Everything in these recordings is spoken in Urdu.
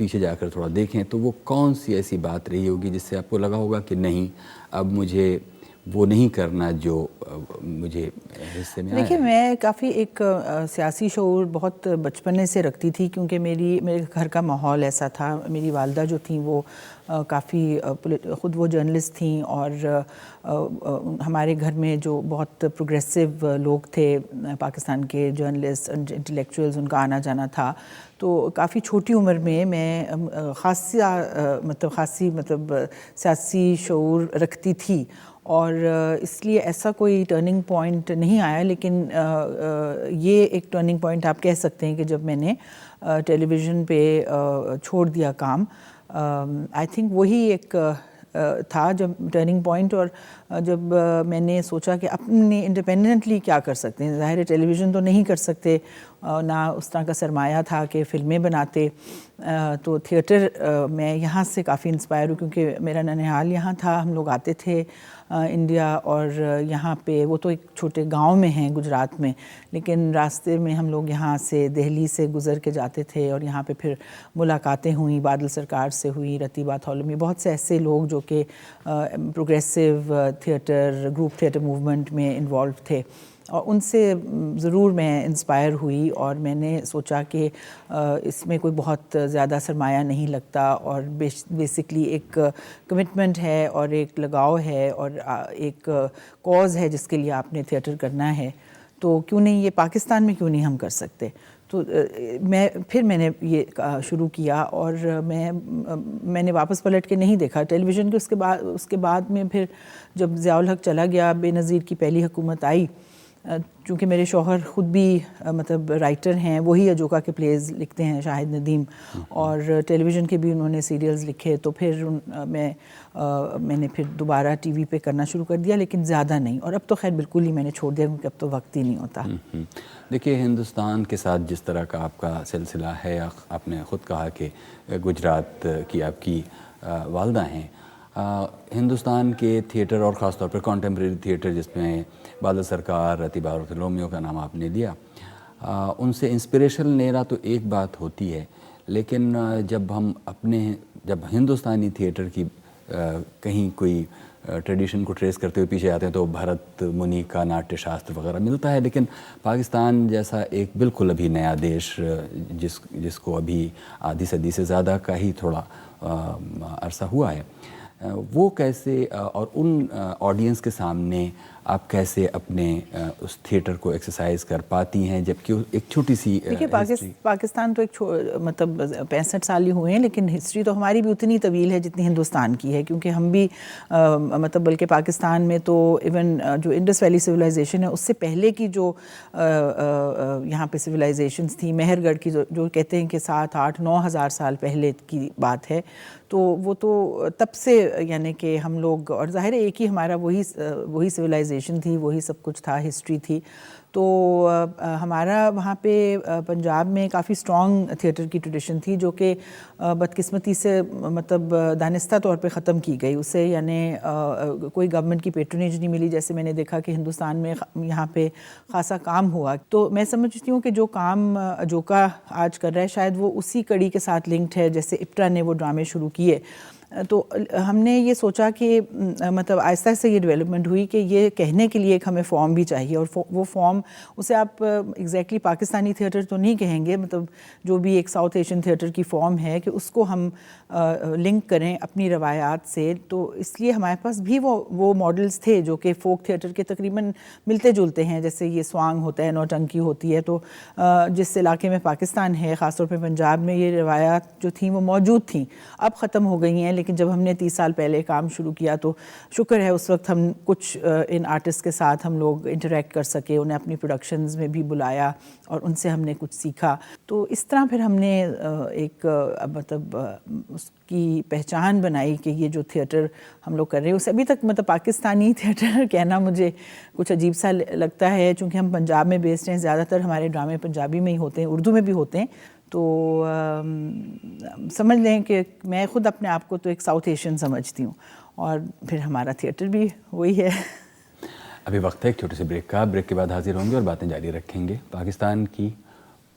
پیچھے جا کر تھوڑا دیکھیں تو وہ کون سی ایسی بات رہی ہوگی جس سے آپ کو لگا ہوگا کہ نہیں اب مجھے وہ نہیں کرنا جو مجھے حصے میں آیا؟ دیکھیے میں کافی ایک سیاسی شعور بہت بچپنے سے رکھتی تھی کیونکہ میرے گھر کا ماحول ایسا تھا. میری والدہ جو تھیں وہ کافی خود وہ جرنلسٹ تھیں اور ہمارے گھر میں جو بہت پروگریسو لوگ تھے پاکستان کے جرنلسٹ انٹلیکچوئلز ان کا آنا جانا تھا. تو کافی چھوٹی عمر میں خاصی سیاسی شعور رکھتی تھی اور اس لیے ایسا کوئی ٹرننگ پوائنٹ نہیں آیا. لیکن یہ ایک ٹرننگ پوائنٹ آپ کہہ سکتے ہیں کہ جب میں نے ٹیلی ویژن پہ چھوڑ دیا کام. آئی تھنک وہی ایک تھا جب ٹرننگ پوائنٹ, اور جب میں نے سوچا کہ اپنے انڈیپینڈنٹلی کیا کر سکتے ہیں. ظاہر ہے ٹیلی ویژن تو نہیں کر سکتے, نہ اس طرح کا سرمایہ تھا کہ فلمیں بناتے. تو تھیٹر میں یہاں سے کافی انسپائر ہوں کیونکہ میرا ننیہال یہاں تھا. ہم لوگ آتے تھے انڈیا, اور یہاں پہ وہ تو ایک چھوٹے گاؤں میں ہیں گجرات میں, لیکن راستے میں ہم لوگ یہاں سے دہلی سے گزر کے جاتے تھے اور یہاں پہ پھر ملاقاتیں ہوئیں. بادل سرکار سے ہوئی, رتیبہ تھولمی, بہت سے ایسے لوگ جو کہ progressive theatre group theatre movement میں انوالو تھے, اور ان سے ضرور میں انسپائر ہوئی. اور میں نے سوچا کہ اس میں کوئی بہت زیادہ سرمایہ نہیں لگتا اور بیسکلی ایک کمٹمنٹ ہے اور ایک لگاؤ ہے اور ایک کاز ہے جس کے لیے آپ نے تھیٹر کرنا ہے. تو کیوں نہیں یہ پاکستان میں کیوں نہیں ہم کر سکتے. تو میں نے یہ شروع کیا اور میں نے واپس پلٹ کے نہیں دیکھا ٹیلی ویژن کے. اس کے بعد میں پھر جب ضیاء الحق چلا گیا, بے نظیر کی پہلی حکومت آئی, چونکہ میرے شوہر خود بھی رائٹر ہیں, وہی اجوکا کے پلیز لکھتے ہیں, شاہد ندیم, اور ٹیلی ویژن کے بھی انہوں نے سیریلز لکھے. تو پھر میں نے پھر دوبارہ ٹی وی پہ کرنا شروع کر دیا, لیکن زیادہ نہیں. اور اب تو خیر بالکل ہی میں نے چھوڑ دیا کیونکہ اب تو وقت ہی نہیں ہوتا. دیکھیے ہندوستان کے ساتھ جس طرح کا آپ کا سلسلہ ہے, آپ نے خود کہا کہ گجرات کی آپ کی والدہ ہیں, ہندوستان کے تھیٹر اور خاص طور پر کانٹمپریری تھیٹر جس میں بادل سرکار, رتیبہ اور تھولومیو کا نام آپ نے دیا, ان سے انسپریشن لینا تو ایک بات ہوتی ہے, لیکن جب ہندوستانی تھیٹر کی کہیں کوئی ٹریڈیشن کو ٹریس کرتے ہوئے پیچھے آتے ہیں تو بھرت منی کا ناٹیہ شاستر وغیرہ ملتا ہے. لیکن پاکستان جیسا ایک بالکل ابھی نیا دیش جس کو ابھی آدھی صدی سے زیادہ کا ہی تھوڑا عرصہ ہوا ہے, وہ کیسے اور ان آڈینس کے سامنے آپ کیسے اپنے اس تھیٹر کو ایکسرسائز کر پاتی ہیں جبکہ ایک چھوٹی سی دیکھیے پاکستان تو ایک 65 سال ہی ہوئے ہیں, لیکن ہسٹری تو ہماری بھی اتنی طویل ہے جتنی ہندوستان کی ہے. کیونکہ ہم بھی بلکہ پاکستان میں تو ایون جو انڈس ویلی سویلائزیشن ہے اس سے پہلے کی جو یہاں پہ سویلائزیشنز تھیں, مہر گڑھ کی جو کہتے ہیں کہ 7, 8, 9 ہزار سال پہلے کی بات ہے, تو وہ تو تب سے یعنی کہ ہم لوگ, اور ظاہر ہے ایک ہی ہمارا وہی سویلائزیشن تھی, وہی سب کچھ تھا, ہسٹری تھی. تو ہمارا وہاں پہ پنجاب میں کافی اسٹرانگ تھیٹر کی ٹریڈیشن تھی جو کہ بدقسمتی سے دانستہ طور پہ ختم کی گئی. اسے یعنی کوئی گورنمنٹ کی پیٹرنیج نہیں ملی. جیسے میں نے دیکھا کہ ہندوستان میں یہاں پہ خاصا کام ہوا, تو میں سمجھتی ہوں کہ جو کام اجوکا آج کر رہا ہے شاید وہ اسی کڑی کے ساتھ لنکڈ ہے جیسے اپٹا نے وہ ڈرامے شروع کیے. تو ہم نے یہ سوچا کہ آہستہ آہستہ یہ ڈیولپمنٹ ہوئی کہ یہ کہنے کے لیے ایک ہمیں فارم بھی چاہیے, اور وہ فارم اسے آپ ایگزیکٹلی پاکستانی تھیٹر تو نہیں کہیں گے, جو بھی ایک ساؤتھ ایشین تھیٹر کی فارم ہے کہ اس کو ہم لنک کریں اپنی روایات سے. تو اس لیے ہمارے پاس بھی وہ ماڈلز تھے جو کہ فوک تھیٹر کے تقریباً ملتے جلتے ہیں. جیسے یہ سوانگ ہوتا ہے, نوٹنکی ہوتی ہے, تو جس علاقے میں پاکستان ہے خاص طور پہ پنجاب میں یہ روایات جو تھیں وہ موجود تھیں, اب ختم ہو گئی ہیں. لیکن جب ہم نے 30 سال پہلے کام شروع کیا تو شکر ہے اس وقت ہم کچھ ان آرٹسٹ کے ساتھ ہم لوگ انٹریکٹ کر سکے, انہیں اپنی پروڈکشنز میں بھی بلایا اور ان سے ہم نے کچھ سیکھا. تو اس طرح پھر ہم نے ایک اس کی پہچان بنائی کہ یہ جو تھیٹر ہم لوگ کر رہے ہیں اسے ابھی تک پاکستانی تھیٹر کہنا مجھے کچھ عجیب سا لگتا ہے, چونکہ ہم پنجاب میں بیسڈ ہیں, زیادہ تر ہمارے ڈرامے پنجابی میں ہی ہوتے ہیں, اردو میں بھی ہوتے ہیں. تو سمجھ لیں کہ میں خود اپنے آپ کو تو ایک ساؤتھ ایشین سمجھتی ہوں, اور پھر ہمارا تھیٹر بھی وہی ہے. ابھی وقت ہے ایک چھوٹے سے بریک کا, بریک کے بعد حاضر ہوں گے اور باتیں جاری رکھیں گے. پاکستان کی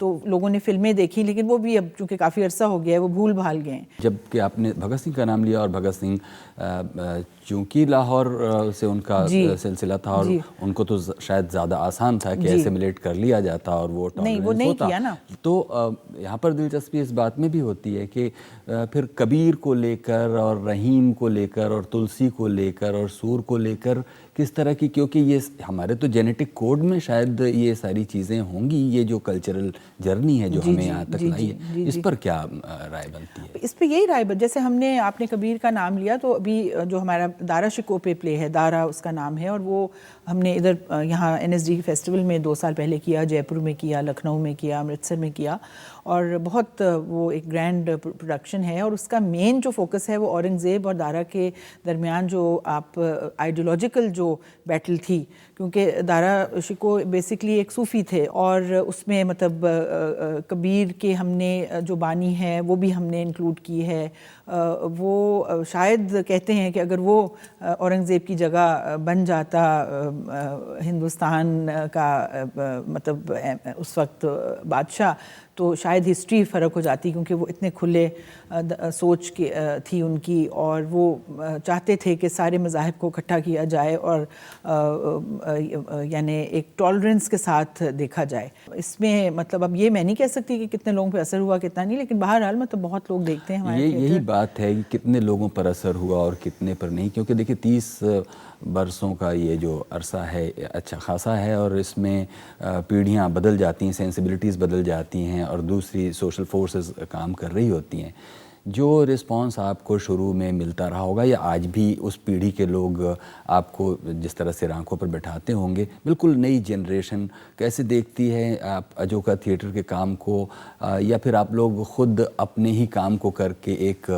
تو لوگوں نے فلمیں دیکھی لیکن وہ بھی اب چونکہ کافی عرصہ ہو گیا ہے وہ بھول بھال گئے ہیں. جب کہ آپ نے بھگت سنگھ کا نام لیا اور بھگت سنگھ چونکہ لاہور سے ان کا سلسلہ تھا اور ان کو تو شاید زیادہ آسان تھا کہ ایسیمیلیٹ کر لیا جاتا اور وہ نہیں کیا نا. تو یہاں پر دلچسپی اس بات میں بھی ہوتی ہے کہ پھر کبیر کو لے کر اور رحیم کو لے کر اور تلسی کو لے کر اور سور کو لے کر کس طرح کی, کیونکہ یہ ہمارے تو جینیٹک کوڈ میں شاید یہ ساری چیزیں ہوں گی, یہ جو کلچرل جرنی ہے جو ہمیں یہاں تک لائی ہے, اس پر کیا رائے بنتی ہے؟ اس پہ یہی رائے جیسے ہم نے آپ نے کبیر کا نام لیا تو ابھی جو ہمارا دارا شکو پہ پلے ہے, دارا اس کا نام ہے, اور وہ ہم نے ادھر یہاں NSD فیسٹیول میں 2 سال پہلے کیا, جے پور میں کیا, لکھنؤ میں کیا, امرتسر میں کیا, اور بہت وہ ایک گرینڈ پروڈکشن ہے. اور اس کا مین جو فوکس ہے وہ اورنگزیب اور دارا کے درمیان جو آپ آئیڈیولوجیکل جو بیٹل تھی, کیونکہ دارا شکو بیسکلی ایک صوفی تھے اور اس میں مطلب کبیر کے ہم نے جو بانی ہے وہ بھی ہم نے انکلوڈ کی ہے. وہ شاید کہتے ہیں کہ اگر وہ اورنگزیب کی جگہ بن جاتا ہندوستان کا مطلب اس وقت بادشاہ تو شاید ہسٹری فرق ہو جاتی, کیونکہ وہ اتنے کھلے سوچ کی تھی ان کی, اور وہ چاہتے تھے کہ سارے مذاہب کو اکٹھا کیا جائے اور یعنی ایک ٹالرنس کے ساتھ دیکھا جائے. اس میں مطلب اب یہ میں نہیں کہہ سکتی کہ کتنے لوگوں پہ اثر ہوا کتنا نہیں, لیکن بہرحال مطلب بہت لوگ دیکھتے ہیں ہمارے یہی بات ہے کہ کتنے لوگوں پر اثر ہوا اور کتنے پر نہیں, کیونکہ دیکھیں 30 برسوں کا یہ جو عرصہ ہے اچھا خاصا ہے, اور اس میں پیڑھیاں بدل جاتی ہیں, سینسبلٹیز بدل جاتی ہیں اور دوسری سوشل فورسز کام کر رہی ہوتی ہیں. جو رسپانس آپ کو شروع میں ملتا رہا ہوگا یا آج بھی اس پیڑھی کے لوگ آپ کو جس طرح سے آنکھوں پر بٹھاتے ہوں گے, بالکل نئی جنریشن کیسے دیکھتی ہے آپ اجوکا تھیٹر کے کام کو, یا پھر آپ لوگ خود اپنے ہی کام کو کر کے ایک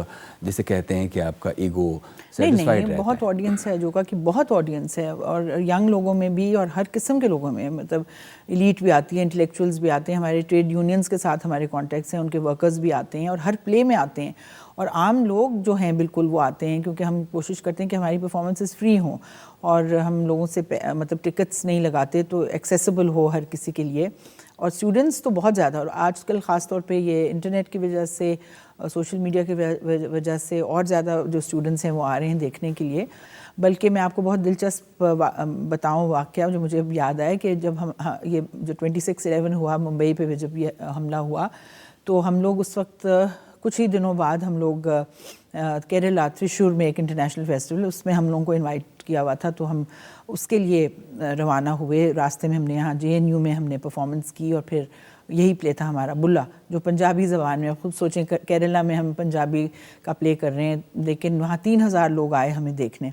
جسے کہتے ہیں کہ آپ کا ایگو سیٹسفائیڈ رہتا ہے؟ بہت آڈینس ہے اجوکا کی, بہت آڈینس ہے, اور ینگ لوگوں میں بھی اور ہر قسم کے لوگوں میں, مطلب ایلیٹ بھی آتی ہے, انٹلیکچوئلز بھی آتے ہیں, ہمارے ٹریڈ یونینز کے ساتھ ہمارے کانٹیکٹس ہیں, ان کے ورکرز بھی آتے ہیں اور ہر پلے میں آتے ہیں, اور عام لوگ جو ہیں بالکل وہ آتے ہیں, کیونکہ ہم کوشش کرتے ہیں کہ ہماری پرفارمنسز فری ہوں اور ہم لوگوں سے مطلب ٹکٹس نہیں لگاتے تو ایکسیسیبل ہو ہر کسی کے لیے. اور اسٹوڈنٹس تو بہت زیادہ, اور آج کل خاص طور پہ یہ انٹرنیٹ کی وجہ سے, سوشل میڈیا کی وجہ سے اور زیادہ جو اسٹوڈنٹس ہیں وہ آ رہے ہیں دیکھنے کے لیے. بلکہ میں آپ کو بہت دلچسپ بتاؤں واقعہ جو مجھے اب یاد آئے کہ جب ہم یہ جو 26/11 ہوا ممبئی پہ جب یہ حملہ ہوا تو ہم لوگ اس وقت کچھ ہی دنوں بعد ہم لوگ کیرلا تریشور میں ایک انٹرنیشنل فیسٹیول, اس میں ہم لوگوں کو انوائٹ کیا ہوا تھا, تو ہم اس کے لیے روانہ ہوئے. راستے میں ہم نے یہاں JNU میں ہم نے پرفارمنس کی, اور پھر یہی پلے تھا ہمارا بلا, جو پنجابی زبان میں, خود سوچیں کیرلا میں ہم پنجابی کا پلے کر رہے ہیں, لیکن وہاں 3000 لوگ آئے ہمیں دیکھنے.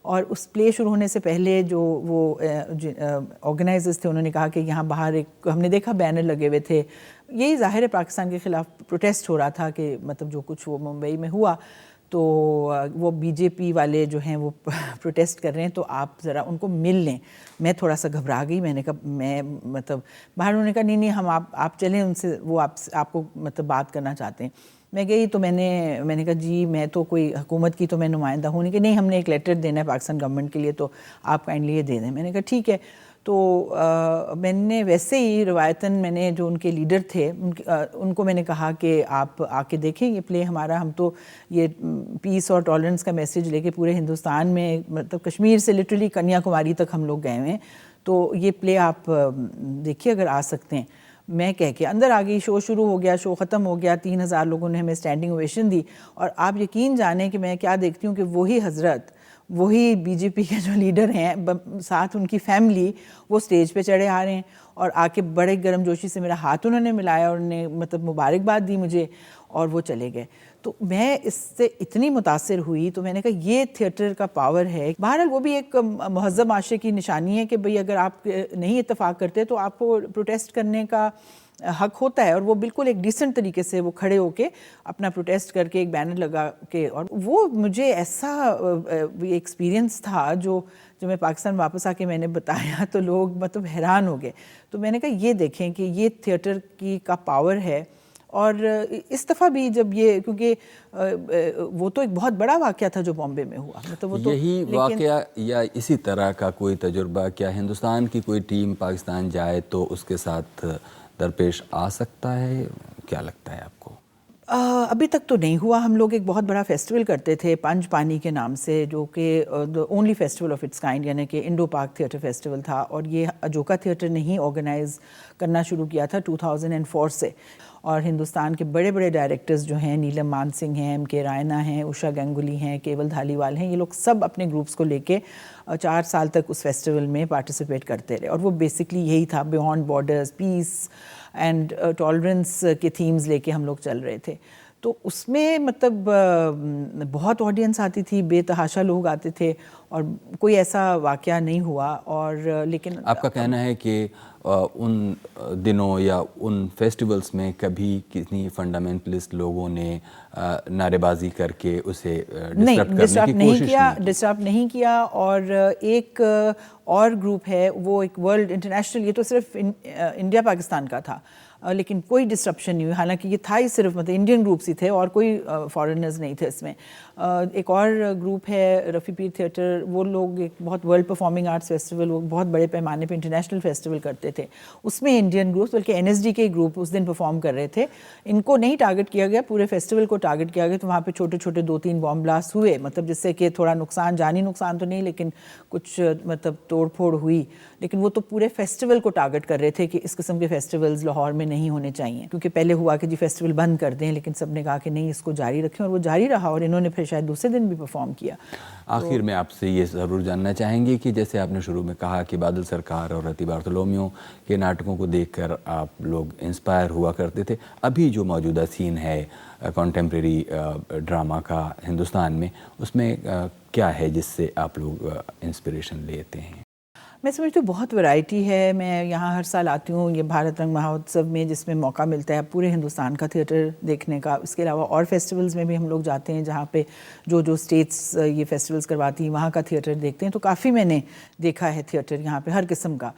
اور اس پلے شروع ہونے سے پہلے جو وہ آرگنائزرز تھے انہوں نے کہا کہ یہاں باہر ایک ہم نے دیکھا بینر لگے ہوئے تھے, یہی ظاہر ہے پاکستان کے خلاف پروٹیسٹ ہو رہا تھا کہ مطلب جو کچھ وہ ممبئی میں ہوا, تو وہ BJP والے جو ہیں وہ پروٹیسٹ کر رہے ہیں, تو آپ ذرا ان کو مل لیں. میں تھوڑا سا گھبرا گئی, میں نے کہا میں مطلب باہر, انہوں نے کہا نہیں ہم آپ چلیں ان سے, وہ آپ کو مطلب بات کرنا چاہتے ہیں. میں گئی تو میں نے کہا جی میں تو کوئی حکومت کی تو میں نمائندہ ہوں نہیں, کہ نہیں ہم نے ایک لیٹر دینا ہے پاکستان گورنمنٹ کے لیے تو آپ کائنڈلی یہ دے دیں. میں نے کہا ٹھیک ہے. تو میں نے ویسے ہی روایتاً میں نے جو ان کے لیڈر تھے ان کو میں نے کہا کہ آپ آ کے دیکھیں یہ پلے ہمارا, ہم تو یہ پیس اور ٹالرنس کا میسیج لے کے پورے ہندوستان میں مطلب کشمیر سے لٹرلی کنیا کماری تک ہم لوگ گئے ہوئے ہیں, تو یہ پلے آپ دیکھیے اگر آ سکتے ہیں. میں کہہ کے اندر آ گئی, شو شروع ہو گیا, شو ختم ہو گیا, 3000 لوگوں نے ہمیں اسٹینڈنگ اویشن دی, اور آپ یقین جانیں کہ میں کیا دیکھتی ہوں کہ وہی حضرت, وہی BJP کے جو لیڈر ہیں ساتھ ان کی فیملی وہ سٹیج پہ چڑھے آ رہے ہیں, اور آ کے بڑے گرم جوشی سے میرا ہاتھ انہوں نے ملایا اور انہوں نے مطلب مبارکباد دی مجھے, اور وہ چلے گئے. تو میں اس سے اتنی متاثر ہوئی, تو میں نے کہا یہ تھیٹر کا پاور ہے. بہرحال وہ بھی ایک مہذب معاشرے کی نشانی ہے کہ بھئی اگر آپ نہیں اتفاق کرتے تو آپ کو پروٹیسٹ کرنے کا حق ہوتا ہے, اور وہ بالکل ایک ڈیسنٹ طریقے سے وہ کھڑے ہو کے اپنا پروٹیسٹ کر کے ایک بینر لگا کے, اور وہ مجھے ایسا ایکسپیرینس تھا جو میں پاکستان واپس آ کے میں نے بتایا تو لوگ مطلب حیران ہو گئے. تو میں نے کہا یہ دیکھیں کہ یہ تھیٹر کا پاور ہے. اور اس دفعہ بھی جب یہ, کیونکہ وہ تو ایک بہت بڑا واقعہ تھا جو بامبے میں ہوا, مطلب وہ تو یہی واقعہ یا اسی طرح کا کوئی تجربہ کیا ہندوستان کی کوئی ٹیم پاکستان جائے تو اس کے ساتھ درپیش آ سکتا ہے؟ کیا لگتا ہے آپ کو؟ ابھی تک تو نہیں ہوا. ہم لوگ ایک بہت بڑا فیسٹیول کرتے تھے پنج پانی کے نام سے, جو کہ only festival of its kind, یعنی کہ انڈو پاک تھیٹر فیسٹیول تھا, اور یہ اجوکا تھیٹر نے ہی آرگنائز کرنا شروع کیا تھا 2004 سے. اور ہندوستان کے بڑے بڑے ڈائریکٹرز جو ہیں, نیلم مان سنگھ ہیں, ایم کے رائنا ہیں, اوشا گنگولی ہیں, کیول دھالیوال ہیں, یہ لوگ سب اپنے گروپس کو لے کے 4 سال تک اس فیسٹیول میں پارٹیسپیٹ کرتے رہے. اور وہ بیسکلی یہی تھا, beyond borders, piece and tolerance کے تھیمز لے کے ہم لوگ چل رہے تھے. تو اس میں مطلب بہت آڈینس آتی تھی, بے تحاشا لوگ آتے تھے, اور کوئی ایسا واقعہ نہیں ہوا. اور لیکن آپ کا کہنا ہے کہ ان دنوں یا ان فیسٹیولز میں کبھی کتنی فنڈامنٹلسٹ لوگوں نے نعرے بازی کر کے اسے ڈسٹرب نہیں کیا. اور ایک اور گروپ ہے, وہ ایک ورلڈ انٹرنیشنل, یہ تو صرف انڈیا پاکستان کا تھا, لیکن کوئی ڈسٹرپشن نہیں ہوئی. حالانکہ یہ تھا ہی صرف مطلب انڈین گروپس ہی تھے اور کوئی فارنرز نہیں تھے اس میں. ایک اور گروپ ہے رفیع پیر تھیٹر, وہ لوگ ایک بہت ورلڈ پرفارمنگ آرٹس فیسٹیول, وہ بہت بڑے پیمانے پہ انٹرنیشنل فیسٹیول کرتے تھے. اس میں انڈین گروپس, بلکہ NSD کے گروپ اس دن پرفارم کر رہے تھے. ان کو نہیں ٹارگٹ کیا گیا, پورے فیسٹیول کو ٹارگٹ کیا گیا. تو وہاں پہ چھوٹے چھوٹے 2-3 بام بلاسٹ ہوئے, مطلب جس سے کہ تھوڑا نقصان, جانی نقصان تو نہیں لیکن کچھ مطلب توڑ پھوڑ ہوئی. لیکن وہ تو پورے فیسٹیول کو ٹارگٹ کر رہے تھے کہ اس قسم کے فیسٹیولز لاہور میں نہیں ہونے چاہیے, کیونکہ پہلے ہوا کہ جی فیسٹیول بند کر دیں, لیکن سب نے کہا کہ نہیں, اس کو جاری رکھیں, اور وہ جاری رہا. اور انہوں نے پھر شاید دوسرے دن بھی پرفارم کیا. آخر میں آپ سے یہ ضرور جاننا چاہیں گے کہ جیسے آپ نے شروع میں کہا کہ بادل سرکار اور رتی بارتولومیو کے ناٹکوں کو دیکھ کر آپ لوگ انسپائر ہوا کرتے تھے, ابھی جو موجودہ سین ہے کنٹمپریری ڈرامہ کا ہندوستان میں, اس میں کیا ہے جس سے آپ لوگ انسپریشن لیتے ہیں؟ میں سمجھتی ہوں بہت ورائٹی ہے. میں یہاں ہر سال آتی ہوں یہ بھارت رنگ مہوتسو میں, جس میں موقع ملتا ہے پورے ہندوستان کا تھیٹر دیکھنے کا. اس کے علاوہ اور فیسٹیولز میں بھی ہم لوگ جاتے ہیں, جہاں پہ جو اسٹیٹس یہ فیسٹیولز کرواتی ہیں وہاں کا تھیٹر دیکھتے ہیں. تو کافی میں نے دیکھا ہے تھیٹر یہاں پہ ہر قسم کا.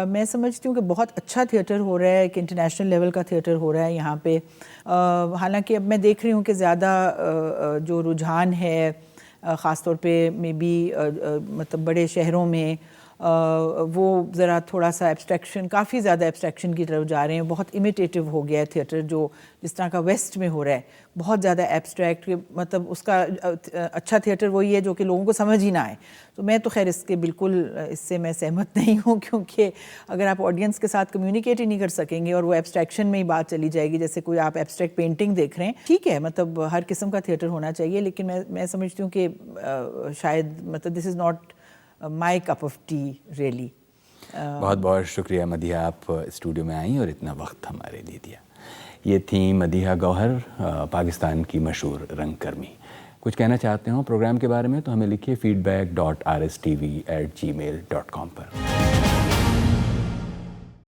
میں سمجھتی ہوں کہ بہت اچھا تھیٹر ہو رہا ہے, کہ انٹرنیشنل لیول کا تھیٹر ہو رہا ہے یہاں پہ. حالانکہ اب میں دیکھ رہی ہوں کہ زیادہ جو رجحان ہے, خاص طور پہ میں بھی مطلب بڑے شہروں میں, وہ ذرا تھوڑا سا ایبسٹریکشن, کافی زیادہ ایبسٹریکشن کی طرف جا رہے ہیں. بہت امیٹیٹو ہو گیا ہے تھیٹر, جو جس طرح کا ویسٹ میں ہو رہا ہے, بہت زیادہ ایبسٹریکٹ. مطلب اس کا اچھا تھیٹر وہی ہے جو کہ لوگوں کو سمجھ ہی نہ آئے. تو میں تو خیر اس کے بالکل اس سے میں سہمت نہیں ہوں, کیونکہ اگر آپ آڈینس کے ساتھ کمیونیکیٹ ہی نہیں کر سکیں گے اور وہ ایبسٹریکشن میں ہی بات چلی جائے گی, جیسے کوئی آپ ایبسٹریکٹ پینٹنگ دیکھ رہے ہیں, ٹھیک ہے مطلب ہر قسم کا تھیٹر ہونا چاہیے, لیکن میں سمجھتی ہوں کہ شاید مطلب this is not my cup of tea really. بہت بہت شکریہ مدیحہ, آپ اسٹوڈیو میں آئیں اور اتنا وقت ہمارے لیے دیا. یہ تھیں مدیحہ گوہر, پاکستان کی مشہور رنگ کرمی. کچھ کہنا چاہتے ہوں پروگرام کے بارے میں تو ہمیں لکھیے feedback.rstv@gmail.com پر.